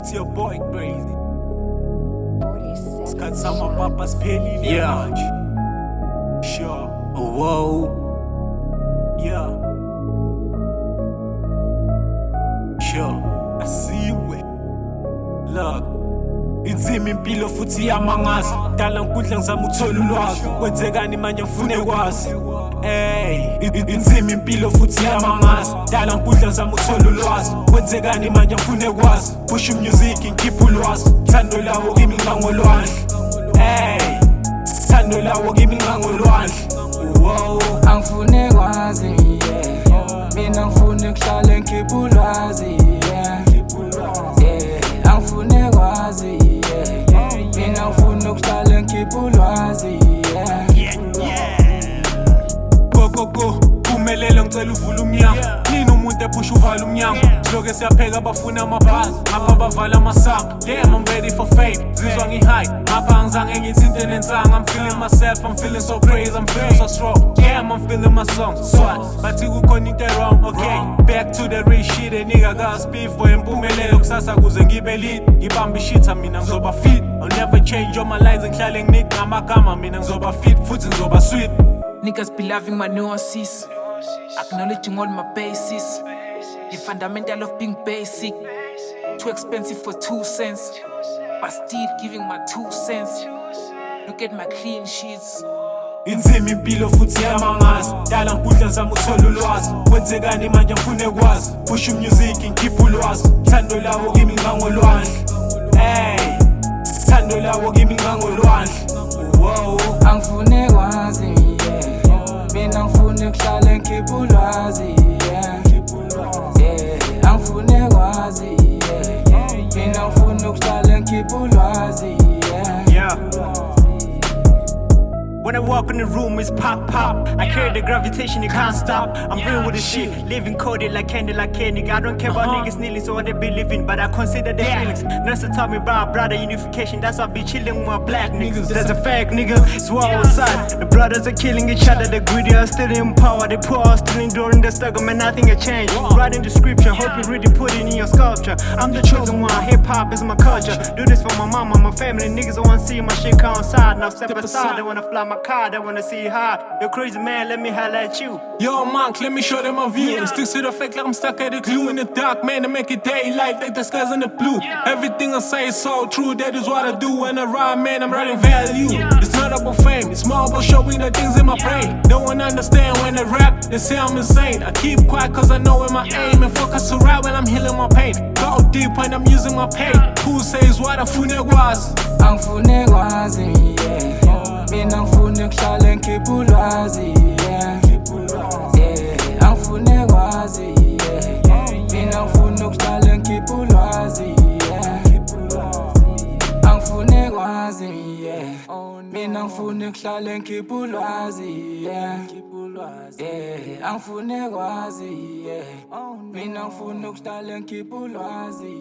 It's your boy crazy. Got some of papa's penny. Yeah. Sure. Oh, whoa. Yeah. Sure. I see you. Look. Inzima impilo futhi yamangazi dala nkundla ngizama ukuthola ulwazi kwenzekani manje ngifune kwazi inzima impilo futhi yamangazi dala nkundla ngizama ukuthola ulwazi kwenzekani manje ngifune kwazi push music ngikhipha ulwazi thando lawo kimi ngangolwandle thando lawo kimi ngangolwandle wow angifune kwazi mina ngifune kuhlala ngikhipha ulwazi angifune kwazi mina ngifuna ukuhlala ngikhipha ulwazi go Kumelele ngicela uvula umnyango Nini umuntu ephusha uvala umnyango Siloke siyapheka abafuna amabhazi Ngapha bavala amasango Damn I'm ready for fame Zizwa ngi-high Ngapha angizange ngithinte nensanga I'm feeling myself I'm feeling so crazy I'm feeling so strong Damn I'm feeling my songs Swat Bathi kukhona into wrong Okay Back to the real shit A nigga got speed for impumelelo Kusasa kuze ngibe lead Ngibamba ishitha mina ngizoba fit I'll never change all my lines Ngihlale nginika ngamagama Mina ngizoba fit Futhi ngizoba sweet Niggas be loving my nuances Acknowledging all my bases The fundamental of being basic Too expensive for 2 cents But still giving my 2 cents Look at my clean sheets Inzima impilo futhi yamangazi dala nkundla ngizama ukuthola ulwazi kwenzekani manje ngifune kwazi push music ngikhipha ulwazi thando lawo kimi ngangolwandle thando lawo kimi ngangolwandle wow angifune kwazi mina ngifune kuhlala ngikhipha ulwazi angifune kwazi mina ngifune kuhlala ngikhipha ulwazi When I walk in the room, it's pop, pop. I carry the gravitation, you can't stop. I'm real with the shit, living coded like candy, nigga. I don't care about niggas kneeling, so what they be living, but I consider their feelings. Nurse taught me about brother unification, that's why I be chilling with my black niggas. That's a fact, nigga, it's war outside. The brothers are killing each other, the greedy are still in power. The poor are still enduring the struggle, man, nothing has changed. Writing the scripture, hope you really put it in your sculpture. I'm the chosen one, hip-hop is my culture. Do this for my mama, my family, niggas don't wanna see my shit come outside. Now step aside, they wanna fly my car, they wanna see high. You're crazy man, let me holla at you. Yo monk, let me show them my view. It sticks to the fact like I'm stuck at a glue in the dark, man, to make it daylight like the skies in the blue. Everything I say is so true, that is what I do when I rhyme, man, I'm writing value. It's not about fame, it's more about showing the things in my brain. No one understand when I rap, they say I'm insane. I keep quiet cause I know where my aim and focus to rap when I'm healing my pain. Go deep when I'm using my pain. Who says what angifune kwazi? Angifune kwazi, mina ngifune kuhlala ngikhipha ulwazi angifune kwazi mina ngifune kuhlala ngikhipha ulwazi angifune kwazi mina ngifune kuhlala ngikhipha ulwazi angifune kwazi mina ngifune kuhlala ngikhipha ulwazi